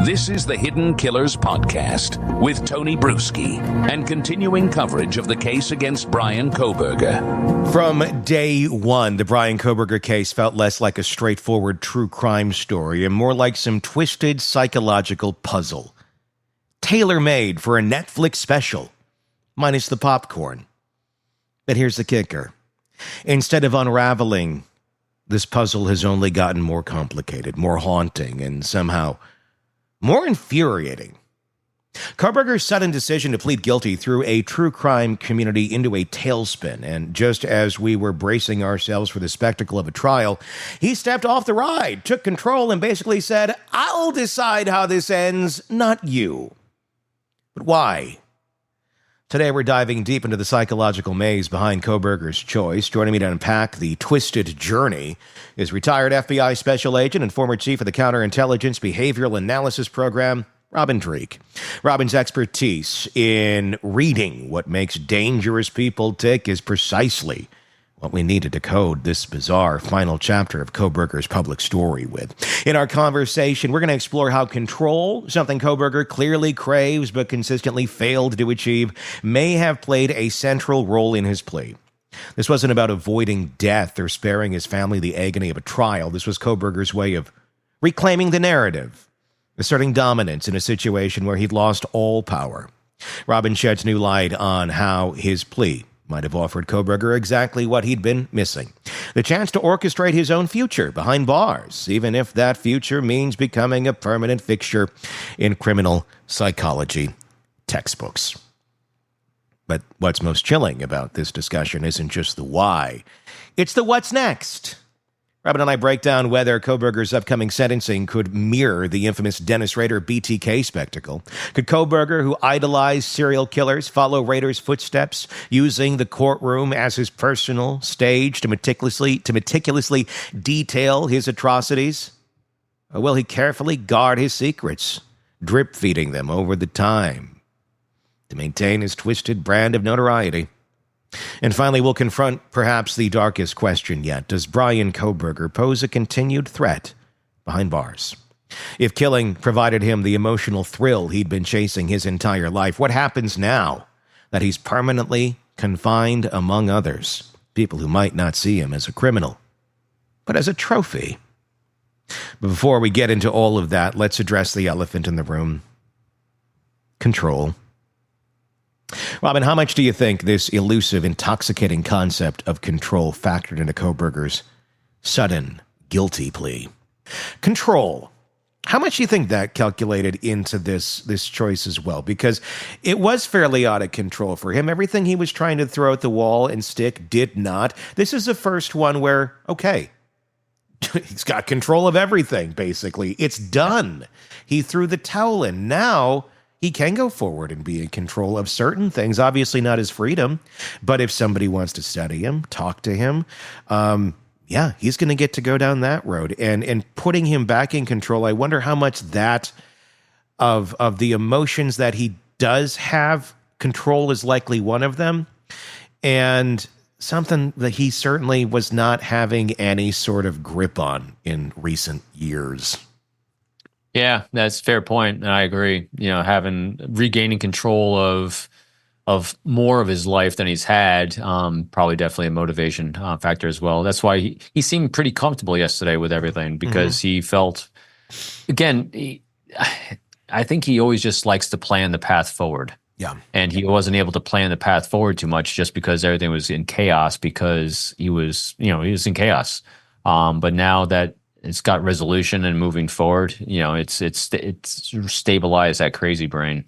This is the Hidden Killers Podcast with Tony Bruschi and continuing coverage of the case against Bryan Kohberger. From day one, the Bryan Kohberger case felt less like a straightforward true crime story and more like some twisted psychological puzzle. Tailor-made for a Netflix special, minus the popcorn. But here's the kicker. Instead of unraveling, this puzzle has only gotten more complicated, more haunting, and somehow more infuriating. Kohberger's sudden decision to plead guilty threw a true crime community into a tailspin, and just as we were bracing ourselves for the spectacle of a trial, he stepped off the ride, took control, and basically said, "I'll decide how this ends, not you." But why? Today we're diving deep into the psychological maze behind Kohberger's choice. Joining me to unpack the twisted journey is retired FBI special agent and former chief of the Counterintelligence Behavioral Analysis Program, Robin Dreeke. Robin's expertise in reading what makes dangerous people tick is precisely what we need to decode this bizarre final chapter of Kohberger's public story with. In our conversation, we're going to explore how control, something Kohberger clearly craves but consistently failed to achieve, may have played a central role in his plea. This wasn't about avoiding death or sparing his family the agony of a trial. This was Kohberger's way of reclaiming the narrative, asserting dominance in a situation where he'd lost all power. Robin sheds new light on how his plea might have offered Kohberger exactly what he'd been missing: the chance to orchestrate his own future behind bars, even if that future means becoming a permanent fixture in criminal psychology textbooks. But what's most chilling about this discussion isn't just the why, it's the what's next. Robin and I break down whether Kohberger's upcoming sentencing could mirror the infamous Dennis Rader BTK spectacle. Could Kohberger, who idolized serial killers, follow Rader's footsteps, using the courtroom as his personal stage to meticulously detail his atrocities? Or will he carefully guard his secrets, drip-feeding them over the time to maintain his twisted brand of notoriety? And finally, we'll confront perhaps the darkest question yet. Does Bryan Kohberger pose a continued threat behind bars? If killing provided him the emotional thrill he'd been chasing his entire life, what happens now that he's permanently confined among others, people who might not see him as a criminal, but as a trophy? But before we get into all of that, let's address the elephant in the room: control. Robin, how much do you think this elusive, intoxicating concept of control factored into Kohberger's sudden guilty plea? Control. How much do you think that calculated into this choice as well? Because it was fairly out of control for him. Everything he was trying to throw at the wall and stick did not. This is the first one where, okay, he's got control of everything, basically. It's done. He threw the towel in. Now he can go forward and be in control of certain things, obviously not his freedom, but if somebody wants to study him, talk to him, he's going to get to go down that road. And putting him back in control, I wonder how much that of the emotions that he does have, control is likely one of them, and something that he certainly was not having any sort of grip on in recent years. Yeah, that's a fair point, and I agree. Regaining control of more of his life than he's had, probably definitely a motivation factor as well. That's why he seemed pretty comfortable yesterday with everything, because he felt, again, I think he always just likes to plan the path forward. Yeah, and he wasn't able to plan the path forward too much just because everything was in chaos, because he was in chaos. But now that it's got resolution and moving forward, it's stabilized that crazy brain.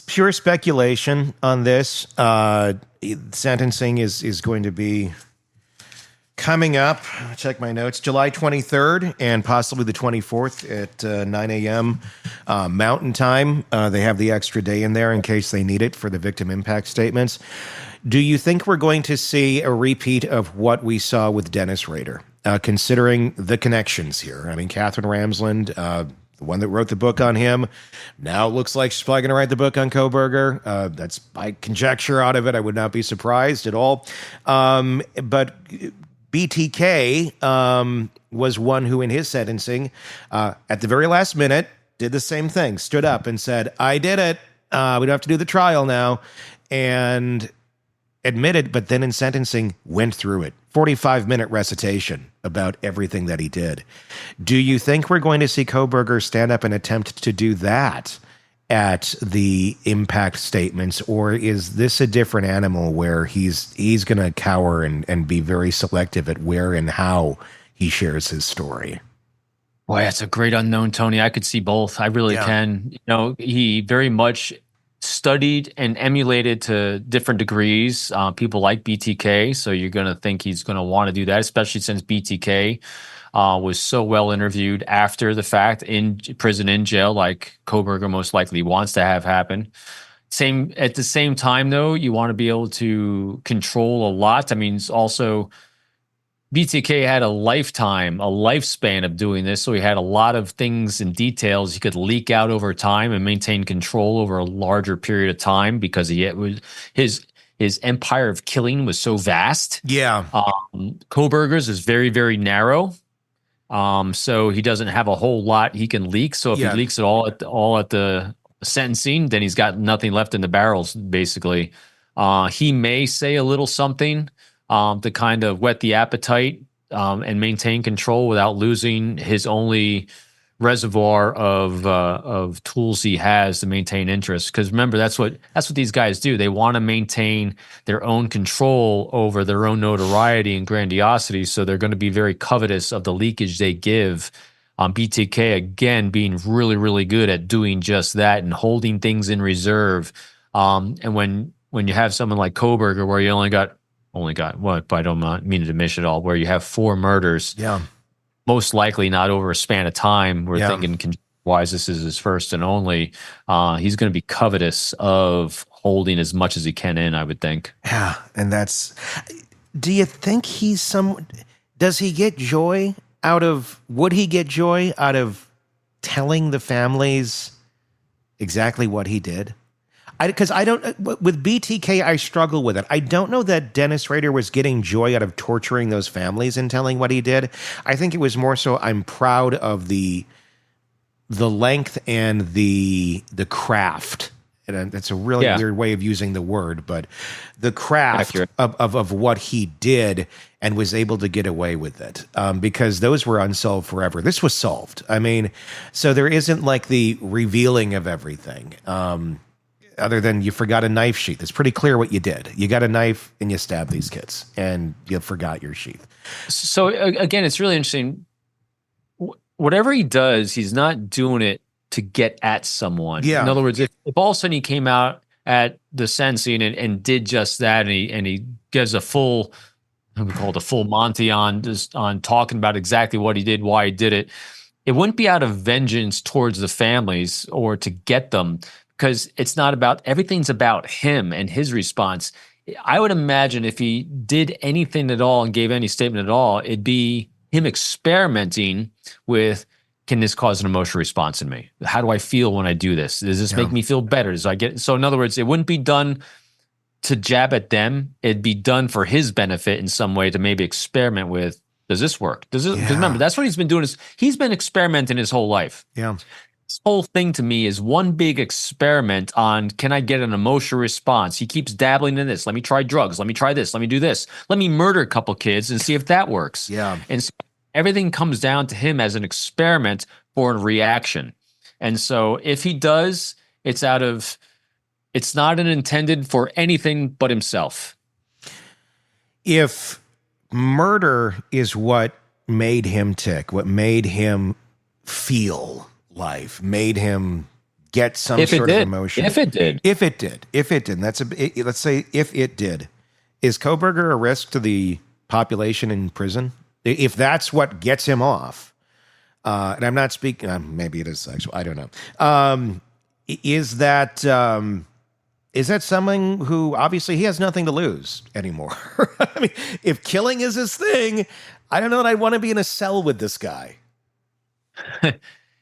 Pure speculation on this. Sentencing is going to be coming up. Check my notes. July 23rd and possibly the 24th at 9 a.m. Mountain Time. They have the extra day in there in case they need it for the victim impact statements. Do you think we're going to see a repeat of what we saw with Dennis Rader? Considering the connections here. I mean, Catherine Ramsland, the one that wrote the book on him, now looks like she's probably going to write the book on Kohberger. That's my conjecture out of it. I would not be surprised at all. But BTK was one who, in his sentencing, at the very last minute, did the same thing, stood up and said, I did it. We don't have to do the trial now. And admitted, but then in sentencing, went through it. 45-minute recitation about everything that he did. Do you think we're going to see Kohberger stand up and attempt to do that at the impact statements, or is this a different animal where he's going to cower and be very selective at where and how he shares his story? Boy, that's a great unknown, Tony. I could see both. I really can. You know, he very much studied and emulated to different degrees people like BTK. So you're going to think he's going to want to do that, especially since BTK was so well interviewed after the fact in prison, in jail, like Kohberger most likely wants to have happen. At the same time, though, you want to be able to control a lot. I mean, also BTK had a lifespan of doing this, so he had a lot of things and details he could leak out over time and maintain control over a larger period of time because his empire of killing was so vast. Yeah. Kohberger's is very, very narrow. So he doesn't have a whole lot he can leak. So if he leaks it all at the sentencing, then he's got nothing left in the barrels, basically. He may say a little something to kind of whet the appetite and maintain control without losing his only reservoir of tools he has to maintain interest. Because remember, that's what these guys do. They want to maintain their own control over their own notoriety and grandiosity. So they're going to be very covetous of the leakage they give. BTK, again, being really, really good at doing just that and holding things in reserve. And when you have someone like Kohberger, where you only got what? But I don't mean to diminish it all. Where you have 4 murders, most likely not over a span of time. We're thinking, wise, this is his first and only. He's going to be covetous of holding as much as he can in, I would think. Yeah, and do you think does he get joy would he get joy out of telling the families exactly what he did? Because I don't, with BTK, I struggle with it. I don't know that Dennis Rader was getting joy out of torturing those families and telling what he did. I think it was more so I'm proud of the length and the craft. And that's a really weird way of using the word, but the craft of what he did and was able to get away with it, because those were unsolved forever. This was solved. I mean, so there isn't like the revealing of everything. Other than you forgot a knife sheath. It's pretty clear what you did. You got a knife and you stabbed these kids and you forgot your sheath. So again, it's really interesting. Whatever he does, he's not doing it to get at someone. Yeah. In other words, if all of a sudden he came out at the sentencing and did just that, and he gives a full, we call it a full Monty on talking about exactly what he did, why he did it, it wouldn't be out of vengeance towards the families or to get them. Because it's not about, everything's about him and his response. I would imagine if he did anything at all and gave any statement at all, it'd be him experimenting with, can this cause an emotional response in me? How do I feel when I do this? Does this make me feel better? Does I get, so in other words, it wouldn't be done to jab at them. It'd be done for his benefit in some way to maybe experiment with, does this work? Because remember, that's what he's been doing, is he's been experimenting his whole life. Yeah. This whole thing to me is one big experiment on, can I get an emotional response? He keeps dabbling in this. Let me try drugs. Let me try this. Let me do this. Let me murder a couple kids and see if that works. Yeah. And so everything comes down to him as an experiment for a reaction. And so if he does, it's not intended for anything but himself. If murder is what made him tick, what made him feel life, made him get some sort of emotion. If it did. Let's say if it did. Is Kohberger a risk to the population in prison? If that's what gets him off, and I'm not speaking, maybe it is sexual, I don't know. Is that someone who obviously he has nothing to lose anymore? I mean, if killing is his thing, I don't know that I want to be in a cell with this guy.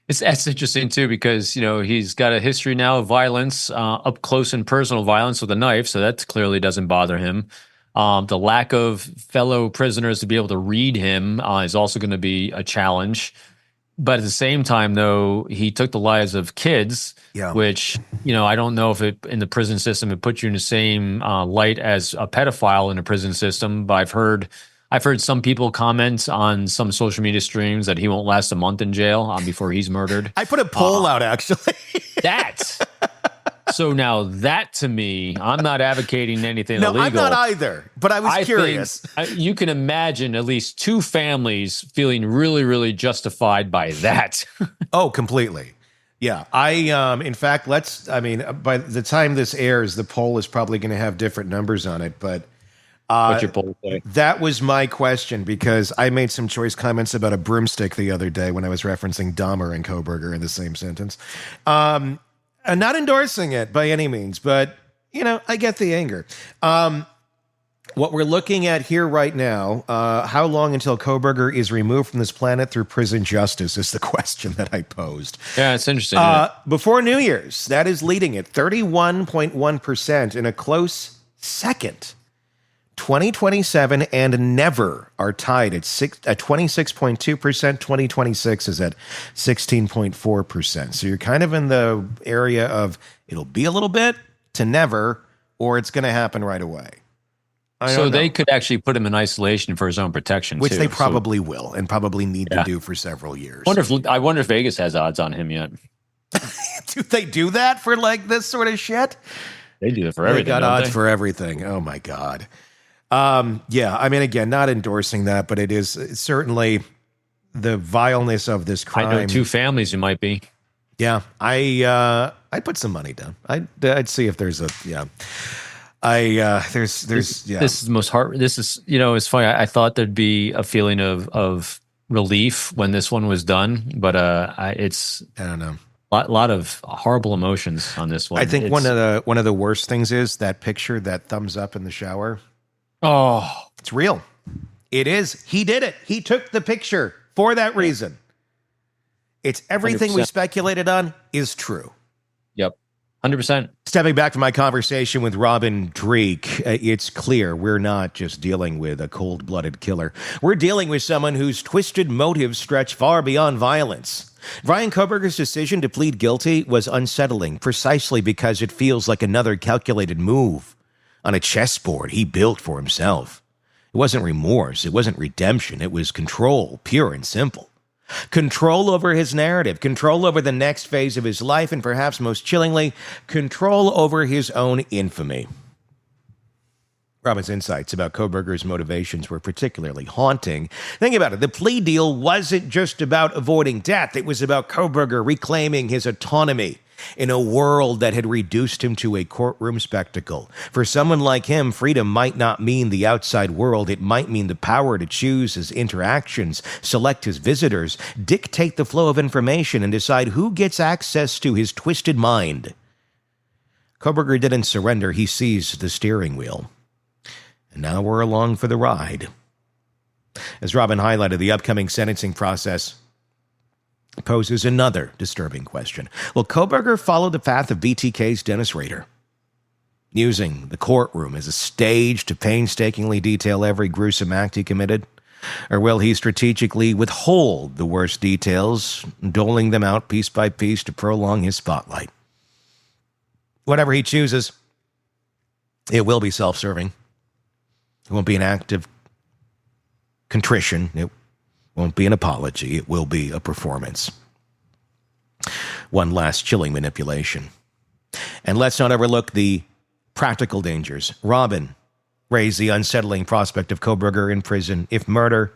That's interesting too, because he's got a history now of violence, up close and personal violence with a knife, so that clearly doesn't bother him. The lack of fellow prisoners to be able to read him is also going to be a challenge. But at the same time, though, he took the lives of kids, Yeah. which, I don't know if it in the prison system it puts you in the same light as a pedophile in a prison system. But I've heard some people comment on some social media streams that he won't last a month in jail before he's murdered. I put a poll out, actually. So now that, to me, I'm not advocating anything No, illegal. I'm not either, but I was curious. You can imagine at least two families feeling really, really justified by that. Oh, completely. Yeah. In fact, by the time this airs, the poll is probably going to have different numbers on it, but What's your poll say? that was my question, because I made some choice comments about a broomstick the other day when I was referencing Dahmer and Kohberger in the same sentence. I'm not endorsing it by any means, but, I get the anger. What we're looking at here right now, how long until Kohberger is removed from this planet through prison justice is the question that I posed. Yeah, it's interesting. Before New Year's, that is leading at 31.1%. In a close second, 2027 and never are tied at 26.2%. 2026 is at 16.4%. So you're kind of in the area of it'll be a little bit to never, or it's going to happen right away. So they could actually put him in isolation for his own protection, which too. they probably will, and probably need to do for several years. I wonder if Vegas has odds on him yet. Do they do that for this sort of shit? They do it for everything. They got odds for everything. Oh my God. Yeah, again, not endorsing that, but it's certainly the vileness of this crime. I know two families who might be. Yeah, I'd put some money down. I'd see if there's there's This is the most hard. This is, it's funny. I thought there'd be a feeling of relief when this one was done, but I don't know. A lot of horrible emotions on this one. I think one of the worst things is that picture, that thumbs up in the shower. Oh, it's real. It is. He did it. He took the picture for that reason. It's everything 100%. we speculated on is true. Yep. 100%. Stepping back from my conversation with Robin Dreeke, it's clear we're not just dealing with a cold-blooded killer. We're dealing with someone whose twisted motives stretch far beyond violence. Bryan Kohberger's decision to plead guilty was unsettling precisely because it feels like another calculated move on a chessboard he built for himself. It wasn't remorse. It wasn't redemption. It was control, pure and simple. Control over his narrative, control over the next phase of his life, and perhaps most chillingly, control over his own infamy. Robin's insights about Kohberger's motivations were particularly haunting. Think about it. The plea deal wasn't just about avoiding death. It was about Kohberger reclaiming his autonomy in a world that had reduced him to a courtroom spectacle. For someone like him, freedom might not mean the outside world. It might mean the power to choose his interactions, select his visitors, dictate the flow of information, and decide who gets access to his twisted mind. Kohberger didn't surrender. He seized the steering wheel. And now we're along for the ride. As Robin highlighted, the upcoming sentencing process poses another disturbing question. Will Kohberger follow the path of BTK's Dennis Rader, using the courtroom as a stage to painstakingly detail every gruesome act he committed? Or will he strategically withhold the worst details, doling them out piece by piece to prolong his spotlight? Whatever he chooses, it will be self-serving. It won't be an act of contrition. It won't be an apology. It will be a performance. One last chilling manipulation. And let's not overlook the practical dangers. Robin raised the unsettling prospect of Kohberger in prison. If murder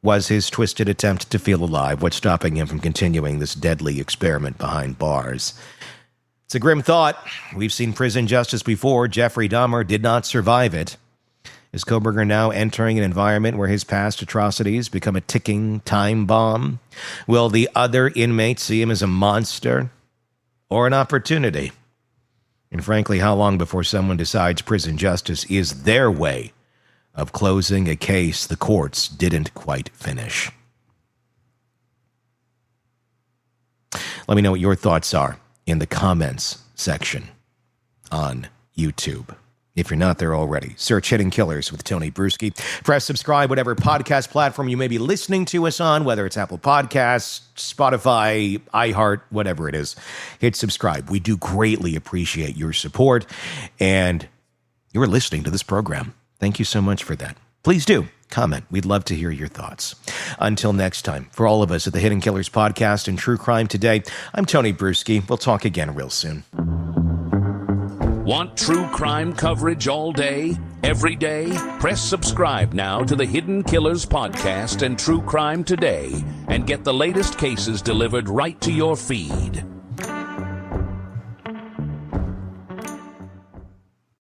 was his twisted attempt to feel alive, what's stopping him from continuing this deadly experiment behind bars? It's a grim thought. We've seen prison justice before. Jeffrey Dahmer did not survive it. Is Kohberger now entering an environment where his past atrocities become a ticking time bomb? Will the other inmates see him as a monster or an opportunity? And frankly, how long before someone decides prison justice is their way of closing a case the courts didn't quite finish? Let me know what your thoughts are in the comments section on YouTube. if you're not there already. Search Hidden Killers with Tony Bruschi. Press subscribe, whatever podcast platform you may be listening to us on, whether it's Apple Podcasts, Spotify, iHeart, whatever it is. Hit subscribe. We do greatly appreciate your support, and you're listening to this program. Thank you so much for that. Please do comment. We'd love to hear your thoughts. Until next time, for all of us at the Hidden Killers Podcast and True Crime Today, I'm Tony Bruschi. We'll talk again real soon. Want true crime coverage all day, every day? Press subscribe now to the Hidden Killers Podcast and True Crime Today and get the latest cases delivered right to your feed.